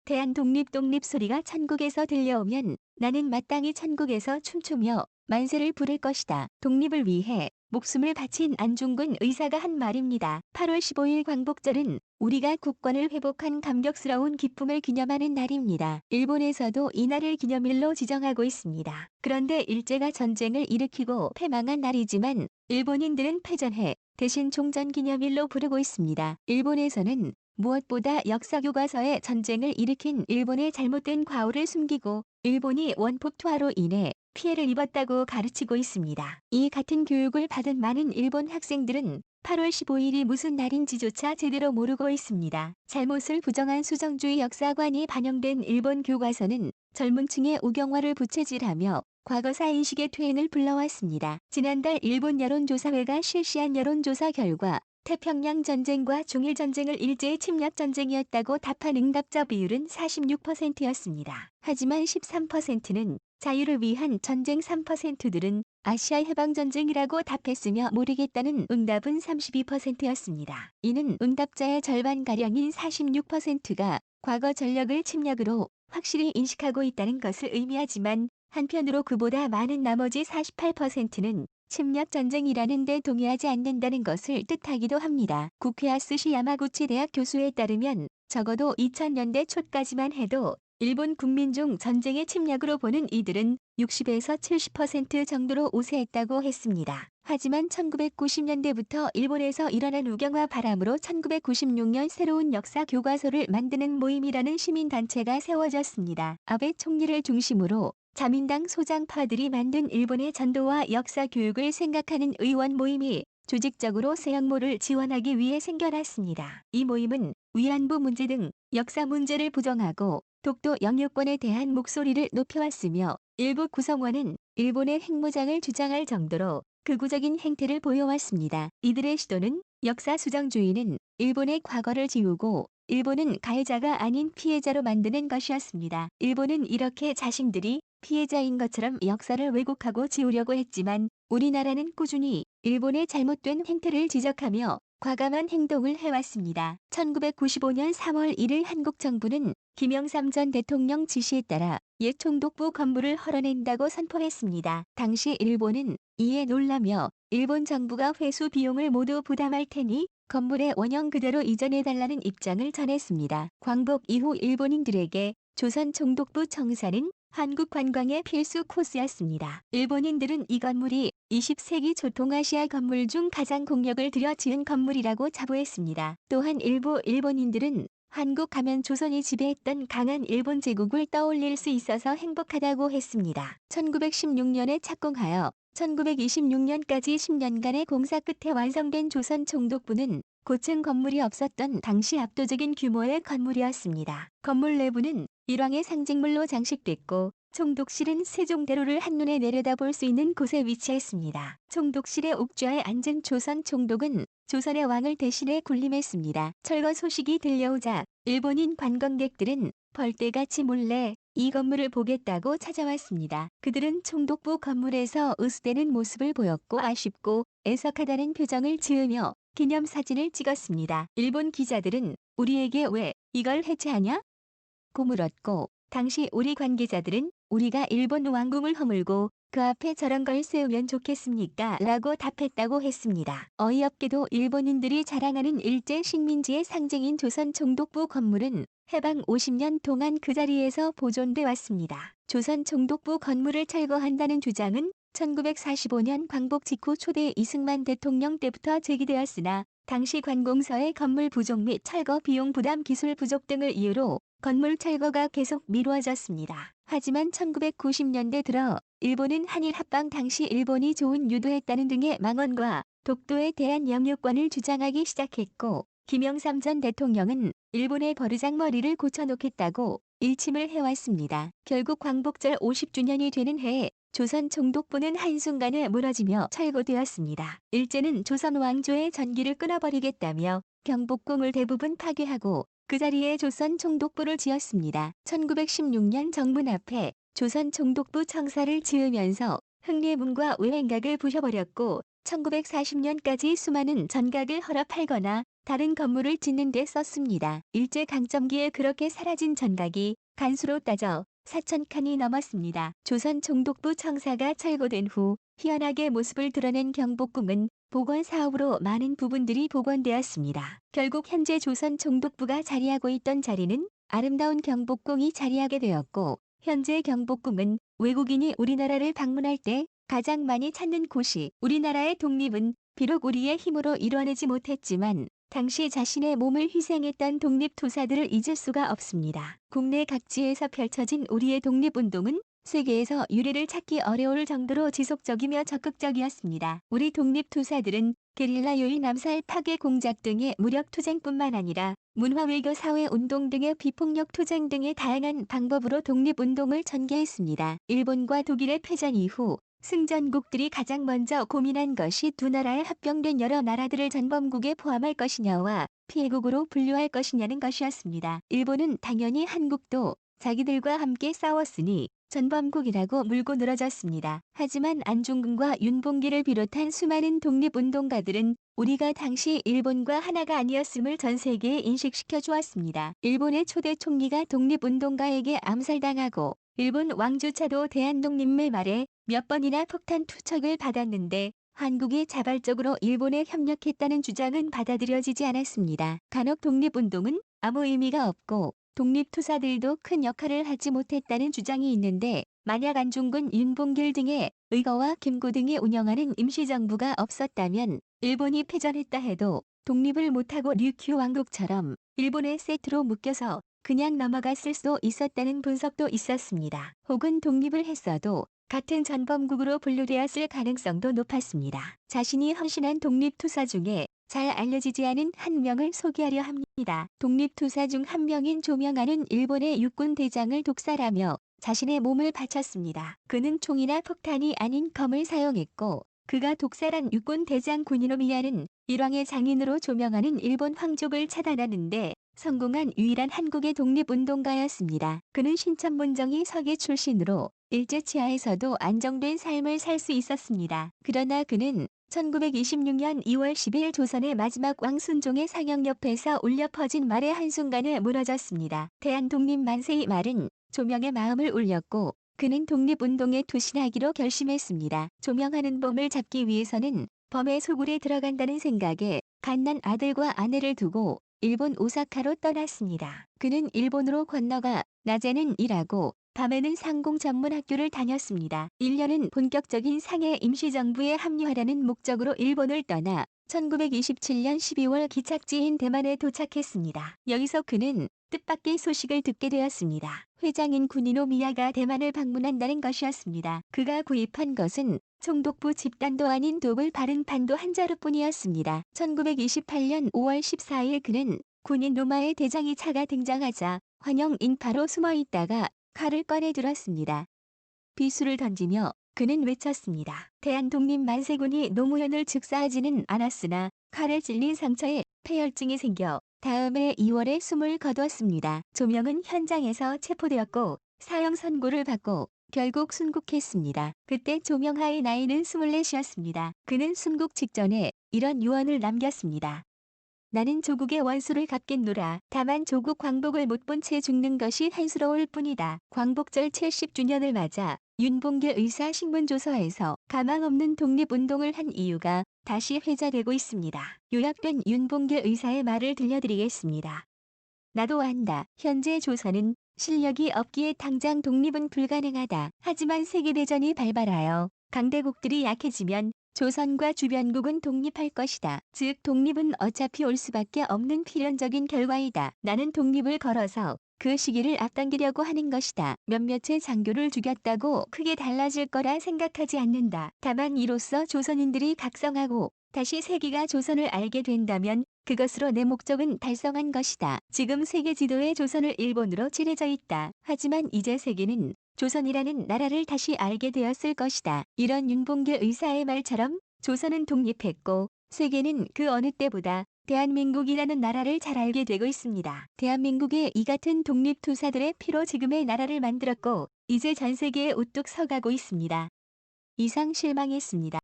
대한 독립 소리가 천국에서 들려오면 나는 마땅히 천국에서 춤추며 만세를 부를 것이다. 독립을 위해 목숨을 바친 안중근 의사가 한 말입니다. 8월 15일 광복절은 우리가 국권을 회복한 감격스러운 기쁨을 기념하는 날입니다. 일본에서도 이날을 기념일로 지정하고 있습니다. 그런데 일제가 전쟁을 일으키고 패망한 날이지만 일본인들은 패전해 대신 종전기념일로 부르고 있습니다. 일본에서는 무엇보다 역사교과서에 전쟁을 일으킨 일본의 잘못된 과오를 숨기고 일본이 원폭 투하로 인해 피해를 입었다고 가르치고 있습니다. 이 같은 교육을 받은 많은 일본 학생들은 8월 15일이 무슨 날인지조차 제대로 모르고 있습니다. 잘못을 부정한 수정주의 역사관이 반영된 일본 교과서는 젊은 층의 우경화를 부채질하며 과거사 인식의 퇴행을 불러왔습니다. 지난달 일본 여론조사회가 실시한 여론조사 결과 태평양 전쟁과 중일 전쟁을 일제의 침략 전쟁이었다고 답한 응답자 비율은 46%였습니다. 하지만 13%는 자유를 위한 전쟁, 3%들은 아시아 해방 전쟁이라고 답했으며 모르겠다는 응답은 32%였습니다. 이는 응답자의 절반가량인 46%가 과거 전력을 침략으로 확실히 인식하고 있다는 것을 의미하지만 한편으로 그보다 많은 나머지 48%는 침략 전쟁이라는 데 동의하지 않는다는 것을 뜻하기도 합니다. 구케야스시 야마구치 대학 교수에 따르면 적어도 2000년대 초까지만 해도 일본 국민 중 전쟁의 침략으로 보는 이들은 60에서 70% 정도로 우세했다고 했습니다. 하지만 1990년대부터 일본에서 일어난 우경화 바람으로 1996년 새로운 역사 교과서를 만드는 모임이라는 시민단체가 세워졌습니다. 아베 총리를 중심으로 자민당 소장파들이 만든 일본의 전도와 역사 교육을 생각하는 의원 모임이 조직적으로 새 역모를 지원하기 위해 생겨났습니다. 이 모임은 위안부 문제 등 역사 문제를 부정하고 독도 영유권에 대한 목소리를 높여왔으며 일부 구성원은 일본의 핵무장을 주장할 정도로 극우적인 행태를 보여왔습니다. 이들의 시도는 역사 수정주의는 일본의 과거를 지우고 일본은 가해자가 아닌 피해자로 만드는 것이었습니다. 일본은 이렇게 자신들이 피해자인 것처럼 역사를 왜곡하고 지우려고 했지만 우리나라는 꾸준히 일본의 잘못된 행태를 지적하며 과감한 행동을 해왔습니다. 1995년 3월 1일 한국 정부는 김영삼 전 대통령 지시에 따라 옛 총독부 건물을 헐어낸다고 선포했습니다. 당시 일본은 이에 놀라며 일본 정부가 회수 비용을 모두 부담할 테니 건물의 원형 그대로 이전해달라는 입장을 전했습니다. 광복 이후 일본인들에게 조선 총독부 청사는 한국 관광의 필수 코스였습니다. 일본인들은 이 건물이 20세기 초동아시아 건물 중 가장 공력을 들여 지은 건물이라고 자부했습니다. 또한 일부 일본인들은 한국 가면 조선이 지배했던 강한 일본 제국을 떠올릴 수 있어서 행복하다고 했습니다. 1916년에 착공하여 1926년까지 10년간의 공사 끝에 완성된 조선 총독부는 고층 건물이 없었던 당시 압도적인 규모의 건물이었습니다. 건물 내부는 일왕의 상징물로 장식됐고 총독실은 세종대로를 한눈에 내려다볼 수 있는 곳에 위치했습니다. 총독실의 옥좌에 앉은 조선 총독은 조선의 왕을 대신해 군림했습니다. 철거 소식이 들려오자 일본인 관광객들은 벌떼같이 몰래 이 건물을 보겠다고 찾아왔습니다. 그들은 총독부 건물에서 으스대는 모습을 보였고 아쉽고 애석하다는 표정을 지으며 기념사진을 찍었습니다. 일본 기자들은 우리에게 왜 이걸 해체하냐? 고 물었고 당시 우리 관계자들은 우리가 일본 왕궁을 허물고 그 앞에 저런 걸 세우면 좋겠습니까? 라고 답했다고 했습니다. 어이없게도 일본인들이 자랑하는 일제 식민지의 상징인 조선 총독부 건물은 해방 50년 동안 그 자리에서 보존돼 왔습니다. 조선 총독부 건물을 철거한다는 주장은 1945년 광복 직후 초대 이승만 대통령 때부터 제기되었으나 당시 관공서의 건물 부족 및 철거 비용 부담 기술 부족 등을 이유로 건물 철거가 계속 미루어졌습니다. 하지만 1990년대 들어 일본은 한일 합방 당시 일본이 좋은 유도했다는 등의 망언과 독도에 대한 영유권을 주장하기 시작했고 김영삼 전 대통령은 일본의 버르장머리를 고쳐놓겠다고 일침을 해왔습니다. 결국 광복절 50주년이 되는 해에 조선 총독부는 한순간에 무너지며 철거되었습니다. 일제는 조선 왕조의 전기를 끊어버리겠다며 경복궁을 대부분 파괴하고 그 자리에 조선 총독부를 지었습니다. 1916년 정문 앞에 조선 총독부 청사를 지으면서 흥례문과 외행각을 부셔버렸고 1940년까지 수많은 전각을 헐어 팔거나 다른 건물을 짓는 데 썼습니다. 일제강점기에 그렇게 사라진 전각이 간수로 따져 4,000칸이 넘었습니다. 조선 총독부 청사가 철거된 후 희한하게 모습을 드러낸 경복궁은 복원 사업으로 많은 부분들이 복원되었습니다. 결국 현재 조선 총독부가 자리하고 있던 자리는 아름다운 경복궁이 자리하게 되었고, 현재 경복궁은 외국인이 우리나라를 방문할 때 가장 많이 찾는 곳이, 우리나라의 독립은 비록 우리의 힘으로 이뤄내지 못했지만 당시 자신의 몸을 희생했던 독립투사들을 잊을 수가 없습니다. 국내 각지에서 펼쳐진 우리의 독립운동은 세계에서 유례를 찾기 어려울 정도로 지속적이며 적극적이었습니다. 우리 독립투사들은 게릴라 요인 암살 파괴 공작 등의 무력 투쟁뿐만 아니라 문화 외교 사회 운동 등의 비폭력 투쟁 등의 다양한 방법으로 독립운동을 전개했습니다. 일본과 독일의 패전 이후 승전국들이 가장 먼저 고민한 것이 두 나라의 합병된 여러 나라들을 전범국에 포함할 것이냐와 피해국으로 분류할 것이냐는 것이었습니다. 일본은 당연히 한국도 자기들과 함께 싸웠으니 전범국이라고 물고 늘어졌습니다. 하지만 안중근과 윤봉길을 비롯한 수많은 독립운동가들은 우리가 당시 일본과 하나가 아니었음을 전 세계에 인식시켜 주었습니다. 일본의 초대 총리가 독립운동가에게 암살당하고 일본 왕조차도 대한독립매 말에 몇 번이나 폭탄 투척을 받았는데 한국이 자발적으로 일본에 협력했다는 주장은 받아들여지지 않았습니다. 간혹 독립운동은 아무 의미가 없고 독립투사들도 큰 역할을 하지 못했다는 주장이 있는데, 만약 안중근, 윤봉길 등의 의거와 김구 등이 운영하는 임시정부가 없었다면 일본이 패전했다 해도 독립을 못하고 류큐 왕국처럼 일본의 세트로 묶여서 그냥 넘어갔을 수 있었다는 분석도 있었습니다. 혹은 독립을 했어도 같은 전범국으로 분류되었을 가능성도 높았습니다. 자신이 헌신한 독립투사 중에 잘 알려지지 않은 한 명을 소개하려 합니다. 독립투사 중 한 명인 조명안은 일본의 육군 대장을 독살하며 자신의 몸을 바쳤습니다. 그는 총이나 폭탄이 아닌 검을 사용했고, 그가 독살한 육군 대장 구니노미야는 일왕의 장인으로 조명하는 일본 황족을 차단하는데 성공한 유일한 한국의 독립운동가였습니다. 그는 신천문정이 서계 출신으로 일제치하에서도 안정된 삶을 살 수 있었습니다. 그러나 그는 1926년 2월 10일 조선의 마지막 왕 순종의 상영 옆에서 울려 퍼진 말의 한순간에 무너졌습니다. 대한독립 만세의 말은 조명의 마음을 울렸고 그는 독립운동에 투신하기로 결심했습니다. 조명하는 범을 잡기 위해서는 범의 소굴에 들어간다는 생각에 갓난 아들과 아내를 두고 일본 오사카로 떠났습니다. 그는 일본으로 건너가 낮에는 일하고 밤에는 상공 전문 학교를 다녔습니다. 1년은 본격적인 상해 임시정부에 합류하려는 목적으로 일본을 떠나 1927년 12월 기착지인 대만에 도착했습니다. 여기서 그는 뜻밖의 소식을 듣게 되었습니다. 회장인 구니노미야가 대만을 방문한다는 것이었습니다. 그가 구입한 것은 총독부 집단도 아닌 독을 바른 판도 한 자루뿐이었습니다. 1928년 5월 14일 그는 군인 로마의 대장이 차가 등장하자 환영 인파로 숨어있다가 칼을 꺼내 들었습니다. 비수를 던지며 그는 외쳤습니다. 대한독립 만세군이 노무현을 즉사하지는 않았으나 칼에 찔린 상처에 폐혈증이 생겨 다음해 2월에 숨을 거두었습니다. 조명은 현장에서 체포되었고 사형 선고를 받고 결국 순국했습니다. 그때 조명하의 나이는 24이었습니다. 그는 순국 직전에 이런 유언을 남겼습니다. 나는 조국의 원수를 갚겠노라. 다만 조국 광복을 못 본 채 죽는 것이 한스러울 뿐이다. 광복절 70주년을 맞아 윤봉길 의사 신문조서에서 가망 없는 독립운동을 한 이유가 다시 회자되고 있습니다. 요약된 윤봉길 의사의 말을 들려드리겠습니다. 나도 안다. 현재 조선은 실력이 없기에 당장 독립은 불가능하다. 하지만 세계대전이 발발하여 강대국들이 약해지면 조선과 주변국은 독립할 것이다. 즉 독립은 어차피 올 수밖에 없는 필연적인 결과이다. 나는 독립을 걸어서 그 시기를 앞당기려고 하는 것이다. 몇몇의 장교를 죽였다고 크게 달라질 거라 생각하지 않는다. 다만 이로써 조선인들이 각성하고 다시 세계가 조선을 알게 된다면 그것으로 내 목적은 달성한 것이다. 지금 세계 지도에 조선을 일본으로 칠해져 있다. 하지만 이제 세계는 조선이라는 나라를 다시 알게 되었을 것이다. 이런 윤봉길 의사의 말처럼 조선은 독립했고 세계는 그 어느 때보다 대한민국이라는 나라를 잘 알게 되고 있습니다. 대한민국의 이 같은 독립투사들의 피로 지금의 나라를 만들었고 이제 전 세계에 우뚝 서가고 있습니다. 이상 실망했습니다.